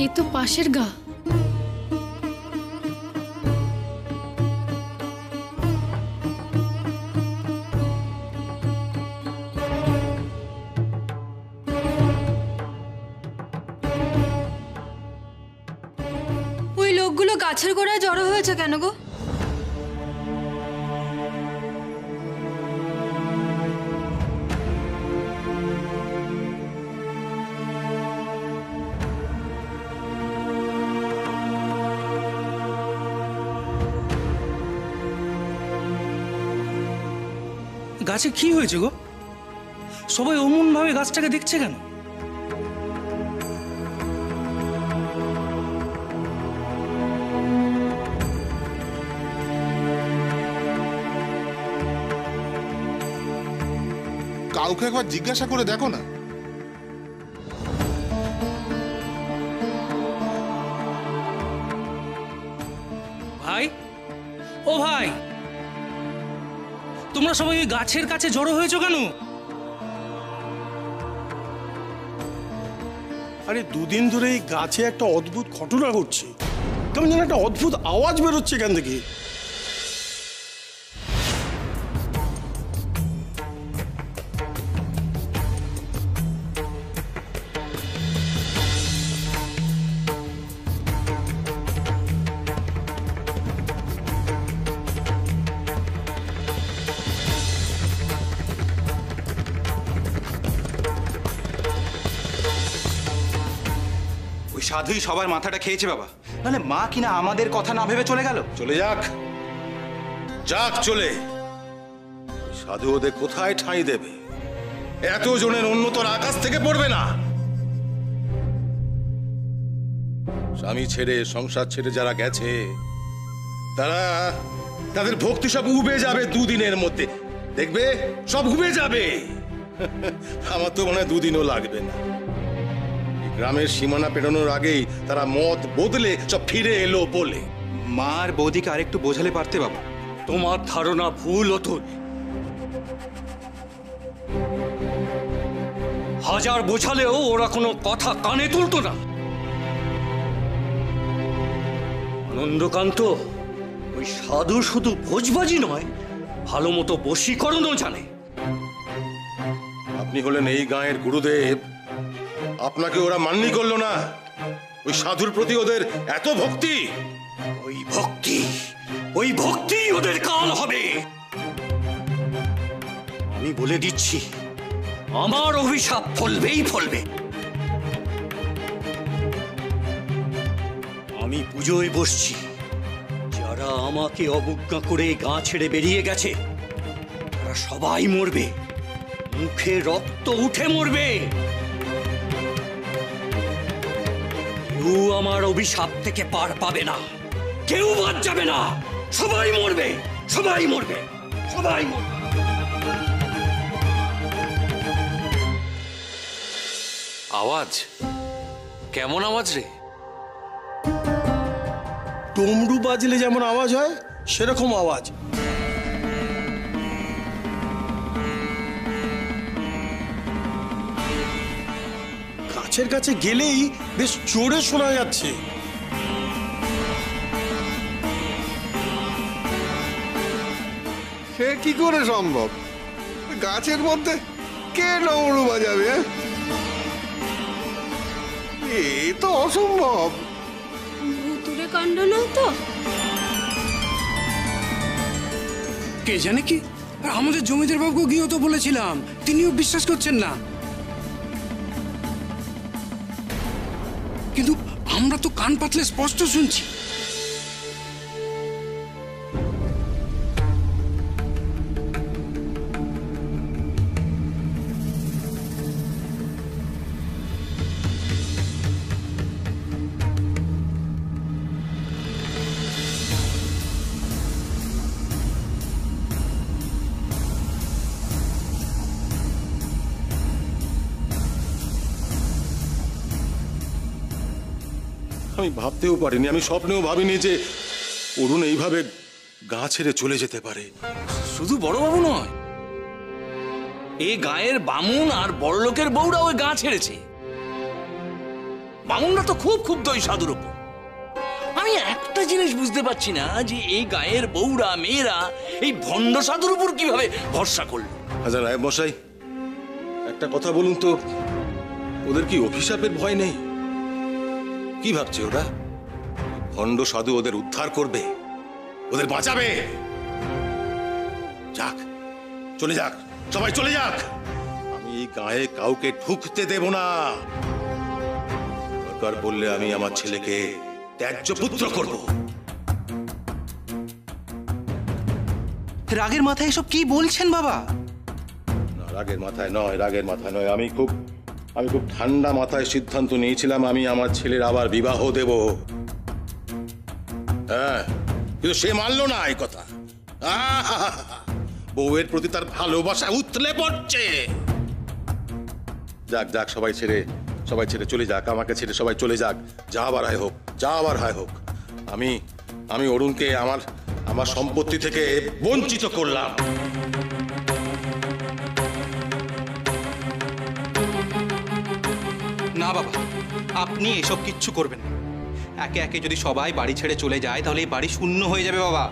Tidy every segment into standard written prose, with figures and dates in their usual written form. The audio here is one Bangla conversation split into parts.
এ তো পাশের গা। ওই লোকগুলো গাছের গোড়ায় জড়ো হয়েছে কেন গো? গাছে কি হয়েছে গো? সবাই অমন ভাবে গাছটাকে দেখছে কেন? কাউকে একবার জিজ্ঞাসা করে দেখো না। ভাই, ও ভাই, তোমরা সবাই ওই গাছের কাছে জড়ো হয়েছো কেন? আরে দুদিন ধরে এই গাছে একটা অদ্ভুত ঘটনা ঘটছে। কেমন যেন একটা অদ্ভুত আওয়াজ বেরোচ্ছে এখান থেকে। সাধুই সবার মাথাটা খেয়েছে বাবা, নাহলে মা কিনা আমাদের কথা না ভেবে চলে গেল। চলে যাক, যাক চলে। সাধু ওদের কোথায় ঠাঁই দেবে? এত জনের অন্যতর আকাশ থেকে পড়বে না। স্বামী ছেড়ে সংসার ছেড়ে যারা গেছে তাদের ভক্তি সব উবে যাবে দুদিনের মধ্যে। দেখবে সব উবে যাবে। আমার তো মনে হয় দুদিনও লাগবে না। গ্রামের সীমানা পেরোনোর আগেই তারা মত বদলে সব ফিরে এলো বলে। মা আর বৌদিকে আরেকটু বোঝালে পারতে বাবা। তোমার ধারণা ভুল অতুল। হাজার বোঝালেও ওরা কোনো কথা কানে তুলতো না। আনন্দকান্ত ওই সাধু শুধু ভোজবাজি নয়, ভালো মতো বশীকরণও জানে। আপনি হলেন এই গাঁয়ের গুরুদেব, আপনাকে ওরা মান্যই করলো না? ওই সাধুর প্রতি ওদের এত ভক্তি? ওই ভক্তি ওদের কাল হবে। আমি বলে দিচ্ছি, আমার অভিশাপ ফলবেই ফলবে। আমি পুজোয় বসছি। যারা আমাকে অবজ্ঞা করে গা ছেড়ে বেরিয়ে গেছে তারা সবাই মরবে, মুখে রক্ত উঠে মরবে। কেউ আমার অভিশাপ থেকে পার পাবে না, কেউ বাদ যাবে না। সবাই মরবে, সবাই মরবে, সবাই মরবে। আওয়াজ কেমন আওয়াজ রে? ডমরু বাজলে যেমন আওয়াজ হয় সেরকম আওয়াজ। গাছের কাছে গেলেই বেশ জোরে শোনা যাচ্ছে। সে কি করে সম্ভব? গাছের মধ্যে কে ডমরু বাজাবে? এ তো অসম্ভব। ভুতুড়ে কাণ্ড নয় তো? কে জানে কি। আর আমাদের জমিদার বাবুকে গিয়েও তো বলেছিলাম, তিনিও বিশ্বাস করছেন না। কিন্তু আমরা তো কান পাতলে স্পষ্ট শুনছি। আমি ভাবতেও পারিনি, আমি স্বপ্নেও ভাবিনি যে অরুণ এইভাবে গা ছেড়ে চলে যেতে পারে। শুধু বড়বাবু নয়, এই গায়ের বামুন আর বড়লোকের বউরা ওই গা ছেড়েছে। বামুনরা তো খুব ক্ষুব্ধ ওই সাধুর উপর। আমি একটা জিনিস বুঝতে পারছি না যে এই গায়ের বউরা মেয়েরা এই ভণ্ড সাধুর উপর কিভাবে ভরসা করলো। আচ্ছা নায়েব মশাই, একটা কথা বলুন তো, ওদের কি অভিশাপের ভয় নেই? কি ভাবছে ওরা ভণ্ড সাধু ওদের উদ্ধার করবে, ওদের বাঁচাবে? যাক, চলে যাক, সবাই চলে যাক। আমি এই গায়ে কাউকে ঢুকতে দেব না। দরকার বললে আমি আমার ছেলেকে ত্যায্য পুত্র করব। রাগের মাথায় এসব কি বলছেন বাবা? না, রাগের মাথায় নয়, রাগের মাথায় নয়। আমি খুব ঠান্ডা মাথায় সিদ্ধান্ত নিয়েছিলাম আমি আমার ছেলের আবার বিবাহ দেব। হ্যাঁ, কিন্তু সে মানলো না এই কথা। বউয়ের প্রতি তার ভালোবাসা উতলে পড়ছে। যাক যাক, সবাই ছেড়ে চলে যাক, আমাকে ছেড়ে সবাই চলে যাক। যা আবার হয় হোক, যা আবার হয় হোক। আমি অরুণকে আমার সম্পত্তি থেকে বঞ্চিত করলাম। না বাবা, আপনি এসব কিচ্ছু করবেন না। একে একে যদি সবাই বাড়ি ছেড়ে চলে যায় তাহলে এই বাড়ি শূন্য হয়ে যাবে বাবা।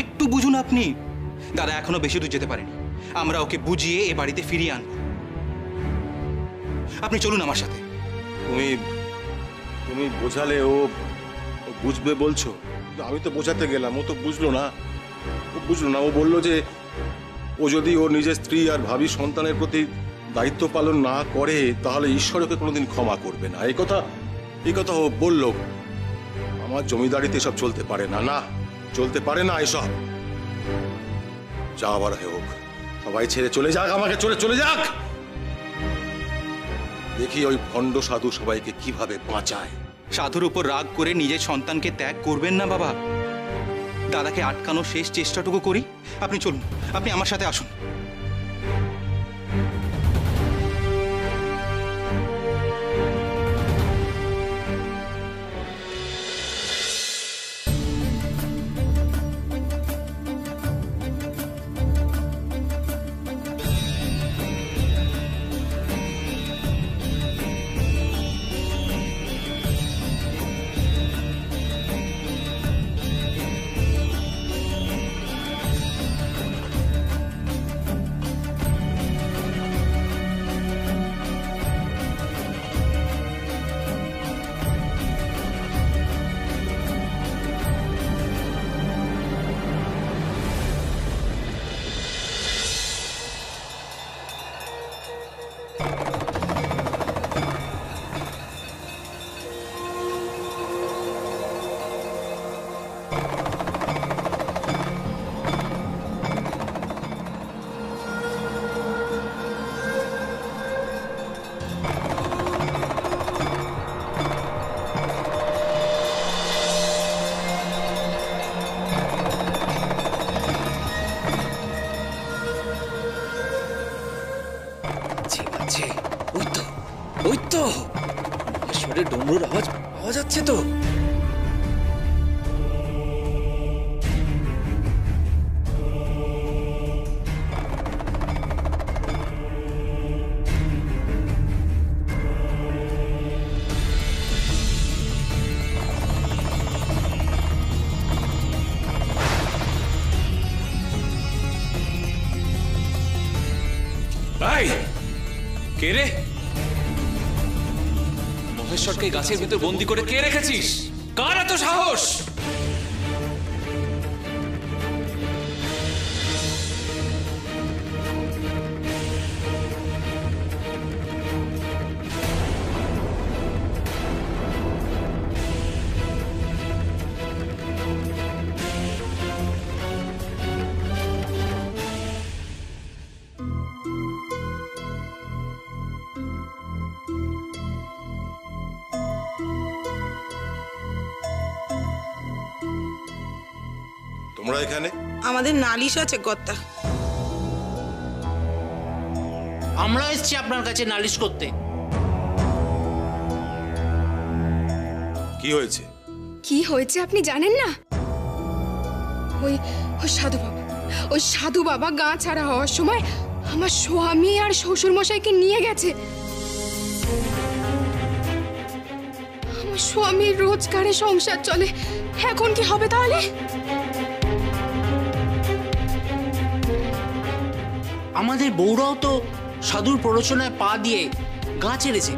একটু বুঝুন আপনি। দাদা এখনো বেশি দূর যেতে পারেনি, আমরা ওকে বুঝিয়ে এ বাড়িতে ফিরিয়ে আনবো। আপনি চলুন আমার সাথে। তুমি বোঝালে ও বুঝবে বলছো? আমি তো বোঝাতে গেলাম, ও তো বুঝলো না। ও বললো যে ও যদি ওর নিজের স্ত্রী আর ভাবি সন্তানের প্রতি দায়িত্ব পালন না করে তাহলে ঈশ্বর ওকে কোনোদিন ক্ষমা করবে না। এই কথা ও বললো। আমার জমিদারিতে এসব চলতে পারে না, না চলতে পারে না এসব। যা আবার হোক, সবাই ছেড়ে চলে যাক, আমাকে চলে যাক। দেখি ওই ভণ্ড সাধু সবাইকে কিভাবে বাঁচায়। সাধুর উপর রাগ করে নিজের সন্তানকে ত্যাগ করবেন না বাবা। দাদাকে আটকানোর শেষ চেষ্টাটুকু করি। আপনি চলুন, আপনি আমার সাথে আসুন। ওই তো ঈশ্বরের ডমরুর আওয়াজ পাওয়া যাচ্ছে তো। কে রে? মহেশ্বরকে গাছের ভিতর বন্দি করে কে রেখেছিস? কার এত সাহস? তোমরা এখানে? আমাদের নালিশ আছে কর্তা। আমরা এসেছি আপনার কাছে নালিশ করতে। কি হয়েছে? কি হয়েছে আপনি জানেন না? ওই সাধু বাবা গা ছাড়া হওয়ার সময় আমার স্বামী আর শ্বশুর মশাইকে নিয়ে গেছে। স্বামীর রোজগারে সংসার চলে, এখন কি হবে তাহলে? আমাদের বউরাও তো সাধুর প্ররোচনায় পা দিয়ে গা ছেড়েছে।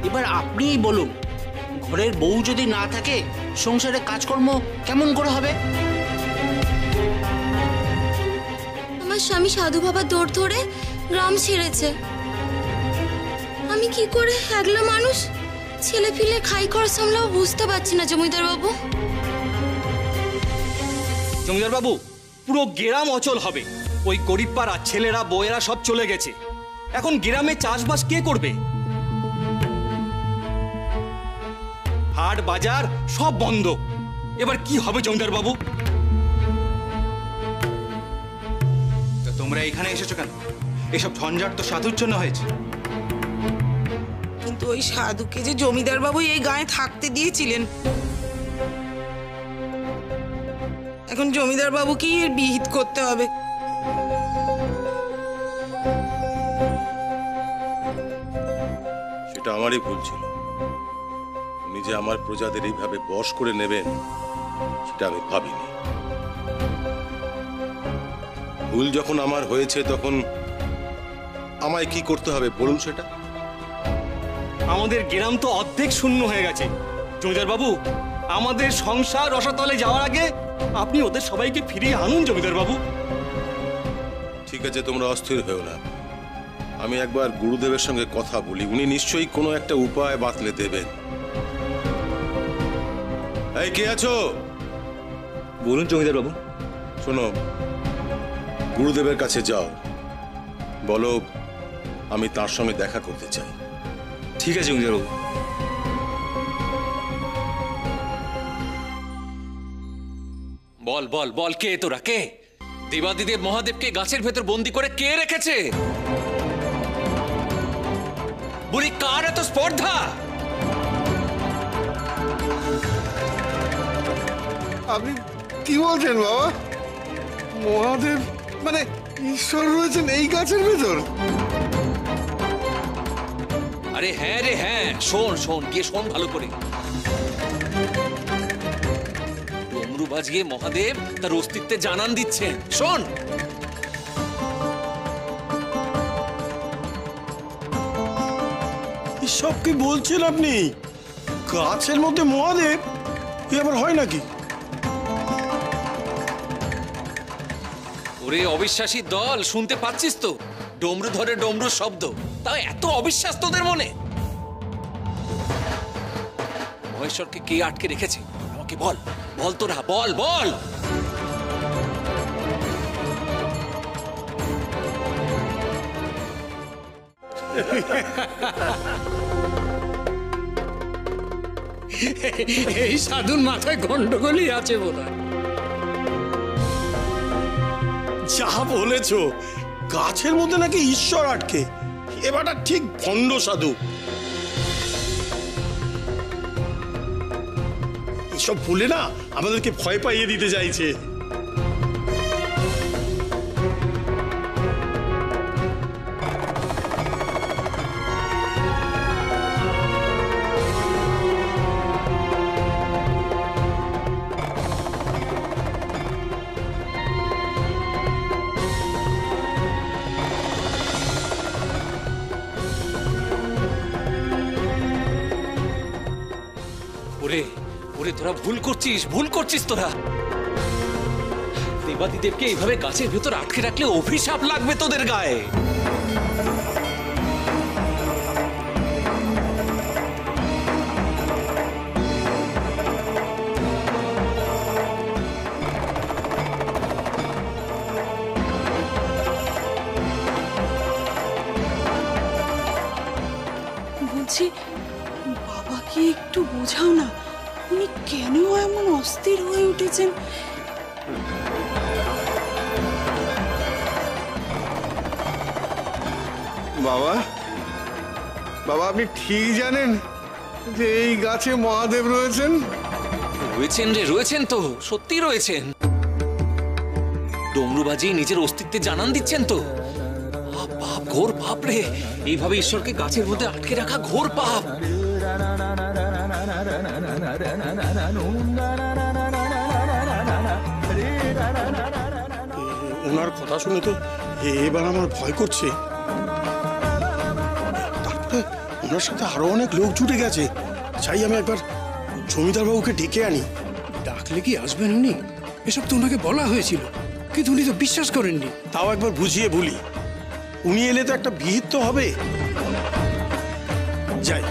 এবার আপনিই বলুন, ঘরের বউ যদি না থাকে সংসারে কাজকর্ম কেমন করে হবে? আমার স্বামী সাধু বাবা দৌড় ধরে গ্রাম ছেড়েছে। আমি কি করে একলা মানুষ ছেলে ফিলে খাই খরচ সামলাও বুঝতে পারছি না জমিদার বাবু। জমিদার বাবু, পুরো গ্রাম অচল হবে। ওই গরিব পাড়া ছেলেরা বউয়েরা সব চলে গেছে। এখন গ্রামে চাষবাস কে করবে? হাট বাজার সব বন্ধ। এবার কি হবে জমিদার বাবু? তা তোমরা এখানে এসেছো কেন? এসব ঝঞ্ঝাট তো সাধুর জন্য হয়েছে। কিন্তু ওই সাধুকে যে জমিদার বাবু এই গায়ে থাকতে দিয়েছিলেন, এখন জমিদার বাবুকেই এর বিহিত করতে হবে। সেটা আমারই ভুল ছিল। উনি যে আমার প্রজাদের এইভাবে বশ করে নেবেন সেটা আমি ভাবিনি। ভুল যখন আমার হয়েছে তখন আমায় কি করতে হবে বলুন সেটা। আমাদের গ্রাম তো অর্ধেক শূন্য হয়ে গেছে জমিদার বাবু। আমাদের সংসার রসাতলে যাওয়ার আগে আপনি ওদের সবাইকে ফিরিয়ে আনুন জমিদার বাবু। ঠিক আছে, তোমরা অস্থির হয়েও না। আমি একবার গুরুদেবের সঙ্গে কথা বলি, উনি নিশ্চয়ই কোনো একটা উপায় বাতলে দেবেন। এই কে আছো? বলুন জমিদার বাবু। শোনো, গুরুদেবের কাছে যাও, বলো আমি তার সঙ্গে দেখা করতে চাই। ঠিক আছে জমিদার বাবু। বল বল বল, কে তোরা? কে দেবাদিদেব মহাদেবকে গাছের ভেতর বন্দি করে কে রেখেছে? বুড়ি কার এত স্পর্ধা? আপনি কি বলছেন বাবা? মহাদেব মানে ঈশ্বর রয়েছেন এই গাছের ভেতর? আরে হ্যাঁ রে হ্যাঁ, শোন শোন, গিয়ে শোন ভালো করে। ডমরু বাজিয়ে মহাদেব তার অস্তিত্বে জানান দিচ্ছেন, শোন। সব কি বলছেন আপনি? গাছের মধ্যে মহাদেব? এ আবার হয় নাকি? ওরে অবিশ্বাসী দল, শুনতে পাচ্ছিস তো? ডমরু ধরে ডমরুর শব্দ, তাও এত অবিশ্বাস তোদের মনে? মহেশ্বরকে কে আটকে রেখেছে আমাকে বল, বল তোরা, বল বল। এই সাধুর মাথায় গন্ডগোলই আছে বোধহয়। যা বলেছো, গাছের মধ্যে নাকি ঈশ্বর আটকে। এবারটা ঠিক ভণ্ড সাধু। এসব ভুলে না আমাদেরকে ভয় পাইয়ে দিতে চাইছে। ওরে ওরে, তোরা ভুল করছিস, ভুল করছিস তোরা। দেবাদিদেবকে এইভাবে গাছের ভেতর আটকে রাখলে অভিশাপ লাগবে তোদের গায়ে। বলছি বাবাকে একটু বোঝাও না, উনি কেন এমন অস্থির হয়ে উঠেছেন? বাবা, বাবা আপনি ঠিক জানেন যে এই গাছে মহাদেব রয়েছেন? রয়েছেন রে, রয়েছেন তো, সত্যি রয়েছেন। ডমরু বাজিয়ে নিজের অস্তিত্বে জানান দিচ্ছেন তো। পাপ, ঘোর পাপ রে, এইভাবে ঈশ্বরকে গাছের মধ্যে আটকে রাখা ঘোর পাপ। ওনার কথা শুনে তো এবার আমার ভয় করছে। তারপরে ওনার সাথে আরো অনেক লোক জুটে গেছে। চাই আমি একবার জমিদার বাবুকে ডেকে আনি। ডাকলে কি আসবেন উনি? এসব তো ওনাকে বলা হয়েছিল, কিন্তু উনি তো বিশ্বাস করেননি। তাও একবার বুঝিয়ে বলি, উনি এলে তো একটা বিহিত তো হবে। যাই।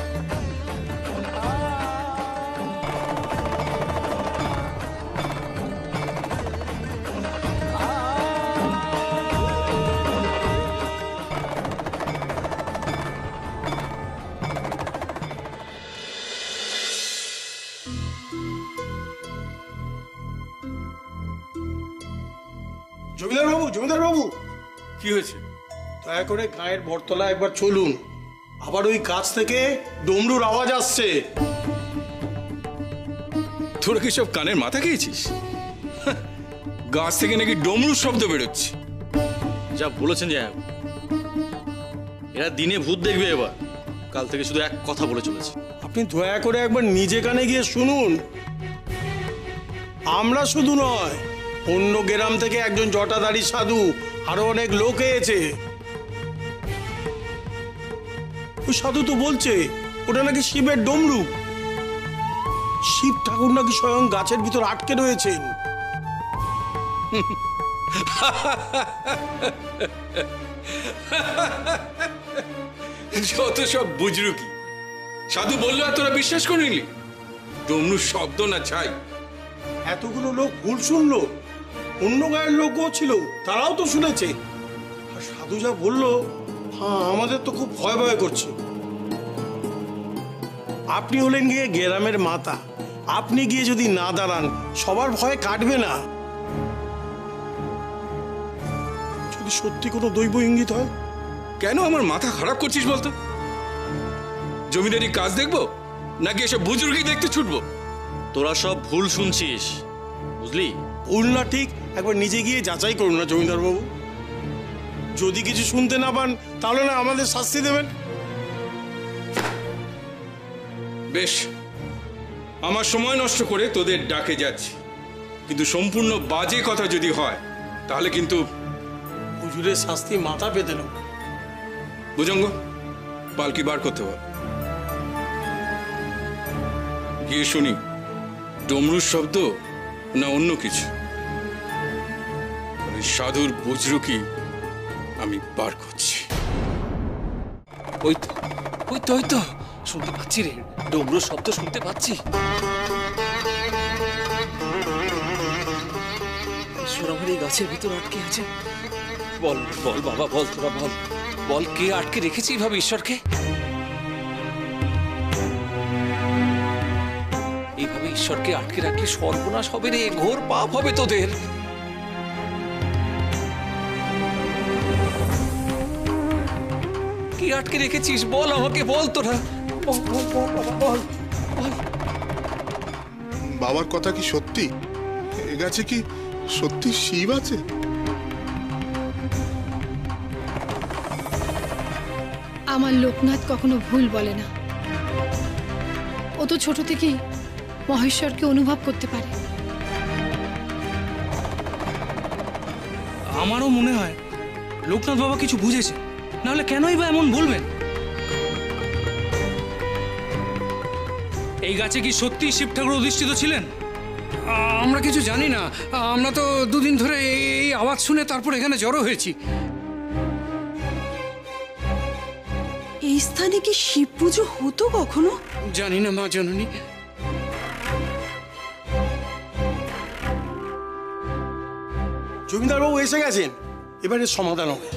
জমিদার বাবু কি হয়েছে? দয়া করে গায়ের বটতলা একবার চলুন। আবার ওই গাছ থেকে ডমরুর আওয়াজ আসছে। তোরা কি সব কানের মাথা খেয়েছিস? গাছ থেকে নাকি ডমরুর শব্দ বেরোচ্ছে। যা বলেছেন যে এরা দিনে ভূত দেখবে, এবার কাল থেকে শুধু এক কথা বলে চলেছে। আপনি দয়া করে একবার নিজে কানে গিয়ে শুনুন। আমরা শুধু নয়, অন্য গ্রাম থেকে একজন জটাধারী সাধু, আরো অনেক লোক এসেছে। ওই সাধু তো বলছে ওটা নাকি শিবের ডমরু। শিব ঠাকুর নাকি স্বয়ং গাছের ভিতর আটকে রয়েছেন। যত সব বুঝরু কি সাধু বললো আর তোরা বিশ্বাস করে নিলি? ডমরুর শব্দ না ছাই। এতগুলো লোক ভুল শুনলো, অন্য গায়ের লোকও ছিল, তারাও তো শুনেছে। আর সাধু যা বললো, হ্যাঁ, আমাদের তো খুব ভয় ভয় করছে। আপনি হলেন গিয়ে গ্রামের মাতা, আপনি গিয়ে যদি না দাঁড়ান সবার ভয় কাটবে না। যদি সত্যি কোনো দৈব ইঙ্গিত হয়। কেন আমার মাথা খারাপ করছিস বলতো? জমিদারি কাজ দেখবো নাকি এসব বুজুর্গি দেখতে ছুটবো? তোরা সব ভুল শুনছিস, বুঝলি? ভুল না ঠিক একবার নিজে গিয়ে যাচাই করুন না জমিদার বাবু। যদি কিছু শুনতে না পান তাহলে না আমাদের শাস্তি দেবেন। বেশ, আমার সময় নষ্ট করে তোদের ডাকে যাচ্ছি, কিন্তু সম্পূর্ণ বাজে কথা যদি হয় তাহলে কিন্তু হুজুরের শাস্তি মাথা পেতে নেব। ভুজঙ্গ, পালকি বার করতে বল। গিয়ে শুনি ডমরুর শব্দ না অন্য কিছু। সাধুর বুজরুকি আমি বার করছি। ওই তো ওই তো ওই তো শুনতে পাচ্ছি রে, ডমরুর শব্দ শুনতে পাচ্ছি। ঈশ্বর আমার এই গাছের ভিতর আটকে আছে। বল বল বাবা, বল, তোরা বল, বল কে আটকে রেখেছে এইভাবে ঈশ্বরকে? এইভাবে ঈশ্বরকে আটকে রাখলে সর্বনাশ হবে রে, ঘোর পাপ হবে তোদের। কি আটকে রেখেছিস বল আমাকে, বল তোরা, বল বল বল বাবা, বল বল। বাবার কথা কি সত্যি? এ গাছে কি সত্যি শিব আছে? আমার লোকনাথ কখনো ভুল বলে না। ও তো ছোট থেকেই মহেশ্বরকে অনুভব করতে পারে। আমারও মনে হয় লোকনাথ বাবা কিছু বুঝেছে, নাহলে কেনই বা এমন বলবেন? এই গাছে কি সত্যি শিব ঠাকুর অধিষ্ঠিত ছিলেন? আমরা কিছু জানি না। আমরা তো দুদিন ধরে এই আওয়াজ শুনে তারপর এখানে জড়ো হয়েছি। এই স্থানে কি শিব পুজো হতো কখনো? জানি না মা জননী। জমিদার বাবু এসে গেছেন, এবারে সমাধান হবে।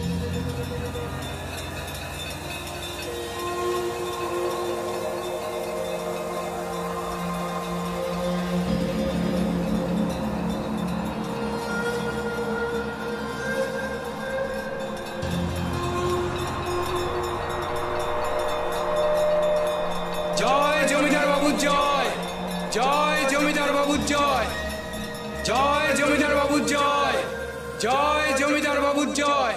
জয় জমিদার বাবু, জয় জয় জমিদার বাবু, জয় জয় জমিদার বাবু, জয় জয় জমিদার বাবু, জয়।